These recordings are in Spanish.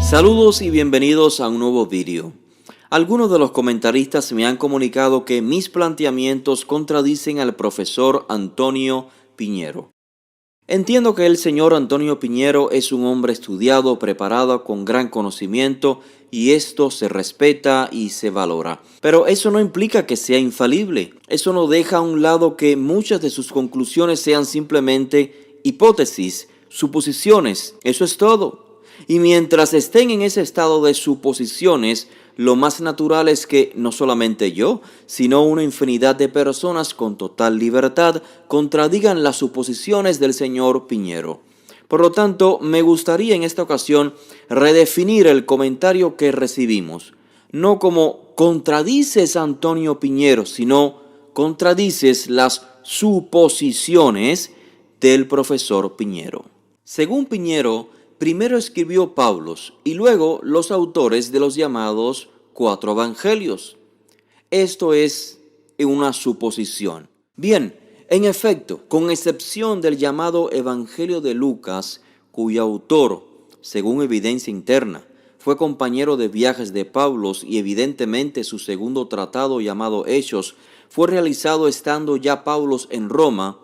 Saludos y bienvenidos a un nuevo vídeo. Algunos de los comentaristas me han comunicado que mis planteamientos contradicen al profesor Antonio Piñero. Entiendo que el señor Antonio Piñero es un hombre estudiado, preparado, con gran conocimiento, y esto se respeta y se valora. Pero eso no implica que sea infalible. Eso no deja a un lado que muchas de sus conclusiones sean simplemente hipótesis, suposiciones. Eso es todo. Y mientras estén en ese estado de suposiciones, lo más natural es que no solamente yo, sino una infinidad de personas con total libertad contradigan las suposiciones del señor Piñero. Por lo tanto, me gustaría en esta ocasión redefinir el comentario que recibimos. No como contradices a Antonio Piñero, sino contradices las suposiciones del profesor Piñero. Según Piñero, primero escribió Pablos y luego los autores de los llamados 4 evangelios. Esto es una suposición. Bien, en efecto, con excepción del llamado Evangelio de Lucas, cuyo autor, según evidencia interna, fue compañero de viajes de Pablos y evidentemente su segundo tratado llamado Hechos fue realizado estando ya Pablos en Roma,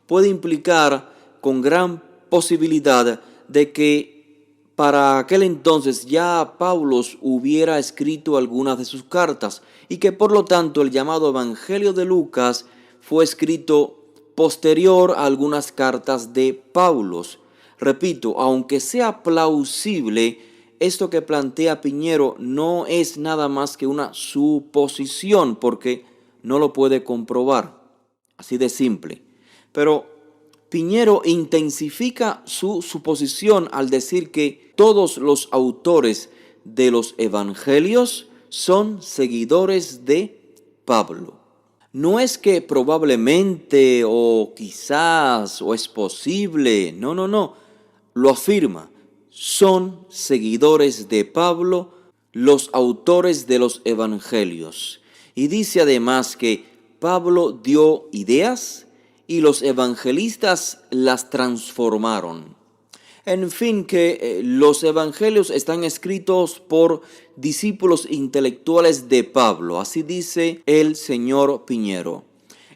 puede implicar con gran posibilidad de que para aquel entonces ya Pablos hubiera escrito algunas de sus cartas y que por lo tanto el llamado Evangelio de Lucas fue escrito posterior a algunas cartas de Pablos. Repito, aunque sea plausible, esto que plantea Piñero no es nada más que una suposición porque no lo puede comprobar. Así de simple. Pero Piñero intensifica su suposición al decir que todos los autores de los evangelios son seguidores de Pablo. No es que probablemente o quizás o es posible, no, lo afirma. Son seguidores de Pablo los autores de los evangelios. Y dice además que Pablo dio ideas y los evangelistas las transformaron. En fin, que los evangelios están escritos por discípulos intelectuales de Pablo, así dice el señor Piñero.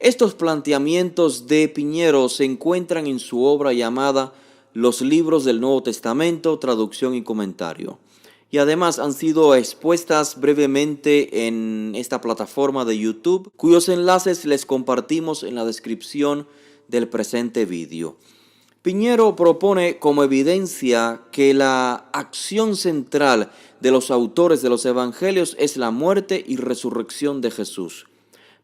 Estos planteamientos de Piñero se encuentran en su obra llamada Los libros del Nuevo Testamento, traducción y comentario. Y además han sido expuestas brevemente en esta plataforma de YouTube, cuyos enlaces les compartimos en la descripción del presente vídeo. Piñero propone como evidencia que la acción central de los autores de los evangelios es la muerte y resurrección de Jesús,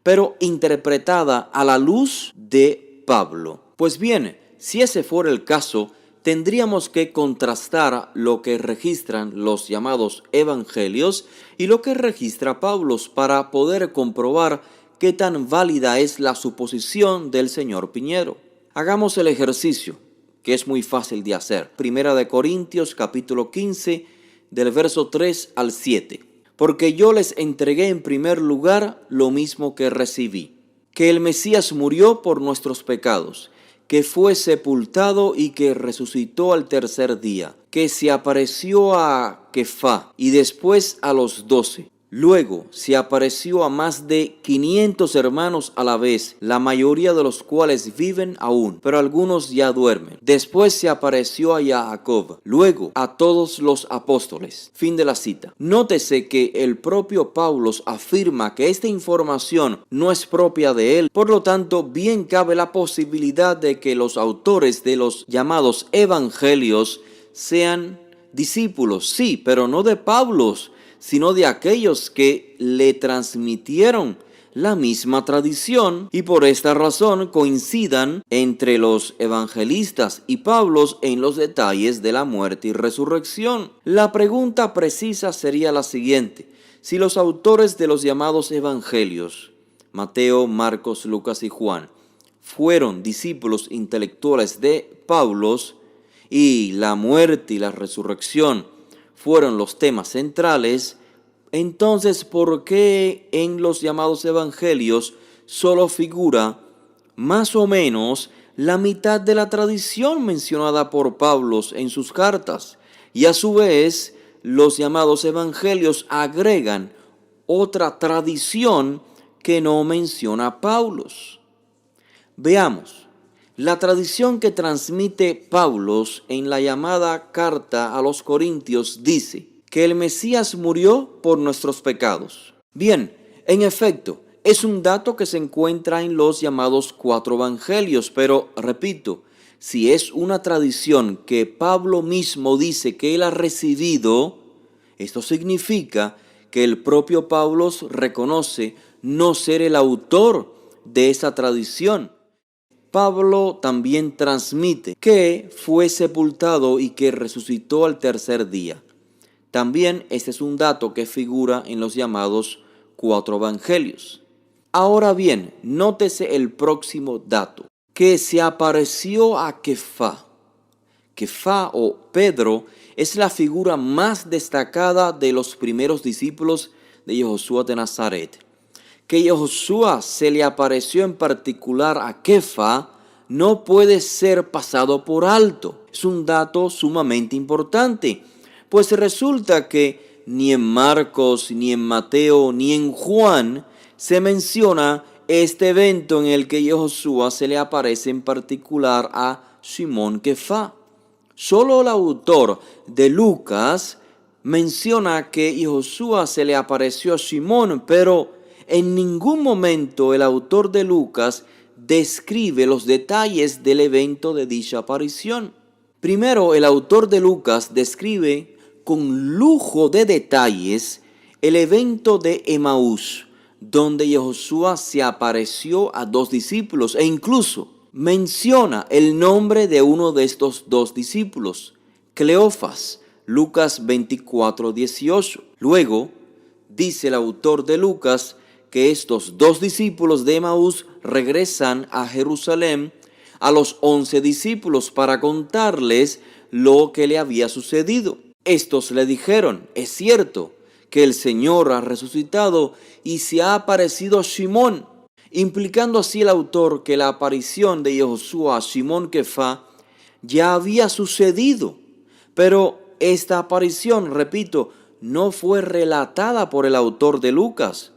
pero interpretada a la luz de Pablo. Pues bien, si ese fuera el caso, tendríamos que contrastar lo que registran los llamados evangelios y lo que registra Pablo para poder comprobar qué tan válida es la suposición del señor Piñero. Hagamos el ejercicio, que es muy fácil de hacer. Primera de Corintios, capítulo 15, del verso 3 al 7. Porque yo les entregué en primer lugar lo mismo que recibí, que el Mesías murió por nuestros pecados, que fue sepultado y que resucitó al tercer día, que se apareció a Kefá y después a los 12. Luego se apareció a más de 500 hermanos a la vez, la mayoría de los cuales viven aún, pero algunos ya duermen. Después se apareció a Jacob, luego a todos los apóstoles. Fin de la cita. Nótese que el propio Pablo afirma que esta información no es propia de él, por lo tanto bien cabe la posibilidad de que los autores de los llamados evangelios sean discípulos, sí, pero no de Pablo, sino de aquellos que le transmitieron la misma tradición y por esta razón coincidan entre los evangelistas y Pablo en los detalles de la muerte y resurrección. La pregunta precisa sería la siguiente: si los autores de los llamados evangelios, Mateo, Marcos, Lucas y Juan, fueron discípulos intelectuales de Pablo y la muerte y la resurrección fueron los temas centrales, entonces ¿por qué en los llamados evangelios solo figura más o menos la mitad de la tradición mencionada por Pablo en sus cartas? Y a su vez, los llamados evangelios agregan otra tradición que no menciona Paulos. Veamos, la tradición que transmite Paulos en la llamada carta a los Corintios dice que el Mesías murió por nuestros pecados. Bien, en efecto, es un dato que se encuentra en los llamados 4 evangelios, pero repito, si es una tradición que Pablo mismo dice que él ha recibido, esto significa que el propio Pablo reconoce no ser el autor de esa tradición. Pablo también transmite que fue sepultado y que resucitó al tercer día. También este es un dato que figura en los llamados 4 evangelios. Ahora bien, nótese el próximo dato, que se apareció a Kefá. Kefá o Pedro es la figura más destacada de los primeros discípulos de Yehoshua de Nazaret. Que Yehoshua se le apareció en particular a Kefá no puede ser pasado por alto. Es un dato sumamente importante, pues resulta que ni en Marcos, ni en Mateo, ni en Juan se menciona este evento en el que Yehoshua se le aparece en particular a Simón Kefá. Solo el autor de Lucas menciona que Yehoshua se le apareció a Simón, pero en ningún momento el autor de Lucas describe los detalles del evento de dicha aparición. Primero, el autor de Lucas describe con lujo de detalles el evento de Emaús, donde Yehoshua se apareció a 2 discípulos e incluso menciona el nombre de uno de estos 2 discípulos, Cleofas, Lucas 24:18. Luego, dice el autor de Lucas que estos 2 discípulos de Emaús regresan a Jerusalén a los 11 discípulos para contarles lo que le había sucedido. Estos le dijeron: es cierto que el Señor ha resucitado y se ha aparecido a Simón, implicando así el autor que la aparición de Yehoshua a Simón Kefá ya había sucedido. Pero esta aparición, repito, no fue relatada por el autor de Lucas,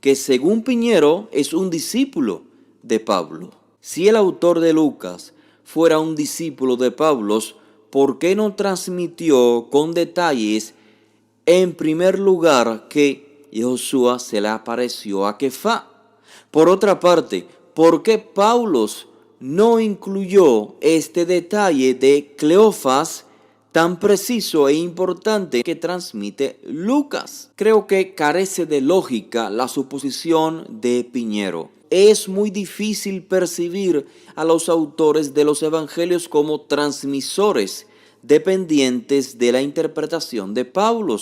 que según Piñero es un discípulo de Pablo. Si el autor de Lucas fuera un discípulo de Pablo, ¿por qué no transmitió con detalles en primer lugar que Yehoshua se le apareció a Kefá? Por otra parte, ¿por qué Pablo no incluyó este detalle de Cleofas tan preciso e importante que transmite Lucas? Creo que carece de lógica la suposición de Piñero. Es muy difícil percibir a los autores de los evangelios como transmisores dependientes de la interpretación de Pablo,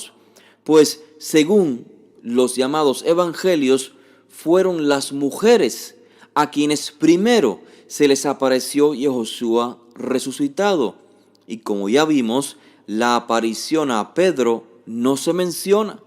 pues según los llamados evangelios fueron las mujeres a quienes primero se les apareció Yehoshua resucitado. Y como ya vimos, la aparición a Pedro no se menciona,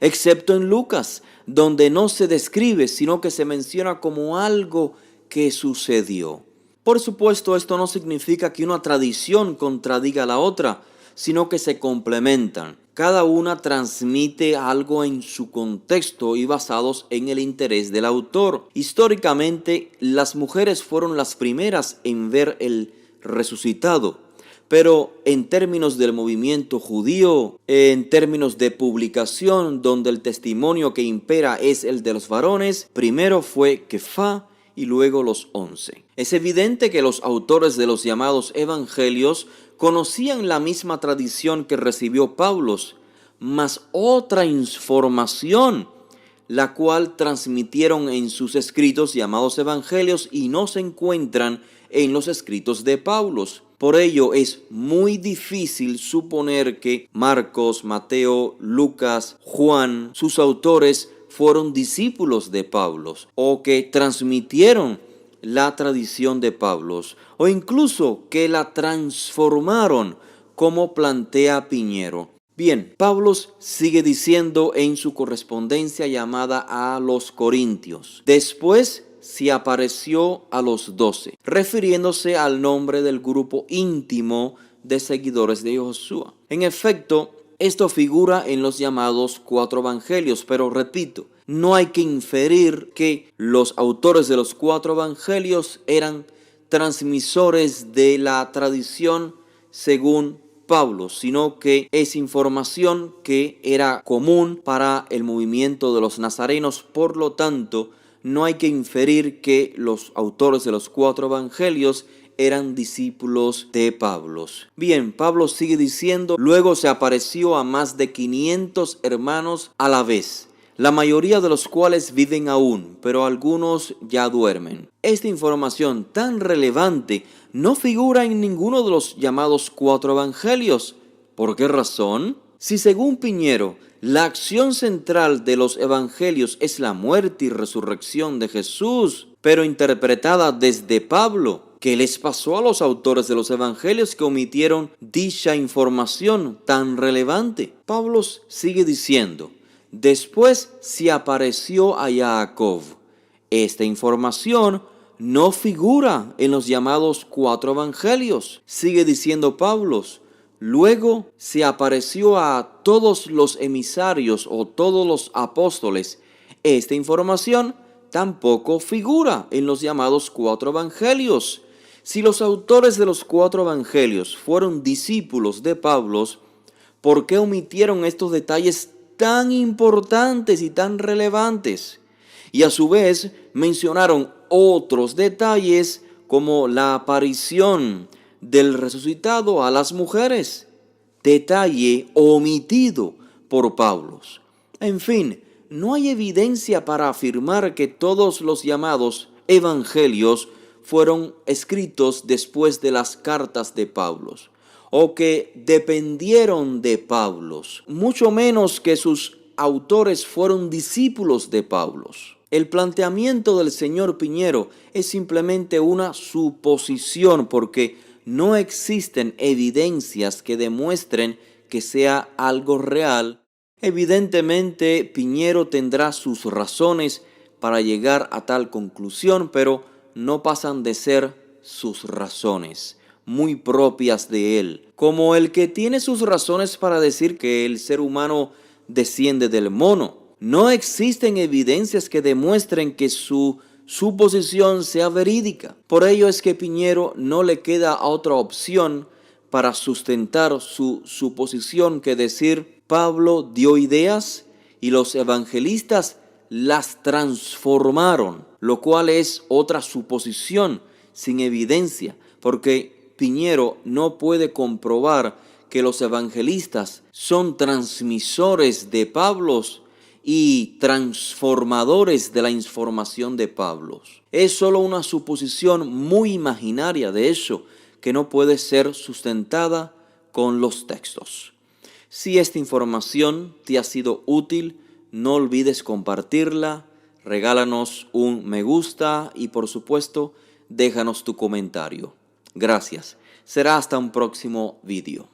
excepto en Lucas, donde no se describe, sino que se menciona como algo que sucedió. Por supuesto, esto no significa que una tradición contradiga a la otra, sino que se complementan. Cada una transmite algo en su contexto y basados en el interés del autor. Históricamente, las mujeres fueron las primeras en ver el resucitado. Pero en términos del movimiento judío, en términos de publicación, donde el testimonio que impera es el de los varones, primero fue Kefá y luego los 11. Es evidente que los autores de los llamados evangelios conocían la misma tradición que recibió Pablo, mas otra información, la cual transmitieron en sus escritos llamados evangelios y no se encuentran en los escritos de Pablo. Por ello es muy difícil suponer que Marcos, Mateo, Lucas, Juan, sus autores fueron discípulos de Pablo o que transmitieron la tradición de Pablo o incluso que la transformaron como plantea Piñero. Bien, Pablo sigue diciendo en su correspondencia llamada a los Corintios: después se apareció a los 12, refiriéndose al nombre del grupo íntimo de seguidores de Yehoshua. En efecto, Esto figura en los llamados 4 evangelios, pero repito, no hay que inferir que los autores de los 4 evangelios eran transmisores de la tradición según Pablo, sino que es información que era común para el movimiento de los nazarenos. Por lo tanto, no hay que inferir que los autores de los 4 evangelios eran discípulos de Pablo. Bien, Pablo sigue diciendo: luego se apareció a más de 500 hermanos a la vez, la mayoría de los cuales viven aún, pero algunos ya duermen. Esta información tan relevante no figura en ninguno de los llamados 4 evangelios. ¿Por qué razón? Si según Piñero, la acción central de los evangelios es la muerte y resurrección de Jesús, pero interpretada desde Pablo, ¿qué les pasó a los autores de los evangelios que omitieron dicha información tan relevante? Pablo sigue diciendo: después se apareció a Jacob. Esta información no figura en los llamados 4 evangelios. Sigue diciendo Pablo: luego se apareció a todos los emisarios o todos los apóstoles. Esta información tampoco figura en los llamados 4 evangelios. Si los autores de los 4 evangelios fueron discípulos de Pablo, ¿por qué omitieron estos detalles tan importantes y tan relevantes? Y a su vez mencionaron otros detalles como la aparición del resucitado a las mujeres, detalle omitido por Pablo. En fin, no hay evidencia para afirmar que todos los llamados evangelios fueron escritos después de las cartas de Pablo, o que dependieron de Pablo, mucho menos que sus autores fueron discípulos de Pablo. El planteamiento del señor Piñero es simplemente una suposición, porque no existen evidencias que demuestren que sea algo real. Evidentemente, Piñero tendrá sus razones para llegar a tal conclusión, pero no pasan de ser sus razones, muy propias de él, como el que tiene sus razones para decir que el ser humano desciende del mono. No existen evidencias que demuestren que su suposición sea verídica. Por ello es que Piñero no le queda otra opción para sustentar su suposición que decir: Pablo dio ideas y los evangelistas las transformaron, lo cual es otra suposición sin evidencia, porque Piñero no puede comprobar que los evangelistas son transmisores de Pablo y transformadores de la información de Pablo. Es solo una suposición muy imaginaria, de hecho, que no puede ser sustentada con los textos. Si esta información te ha sido útil, no olvides compartirla, regálanos un me gusta y por supuesto, déjanos tu comentario. Gracias. Será hasta un próximo video.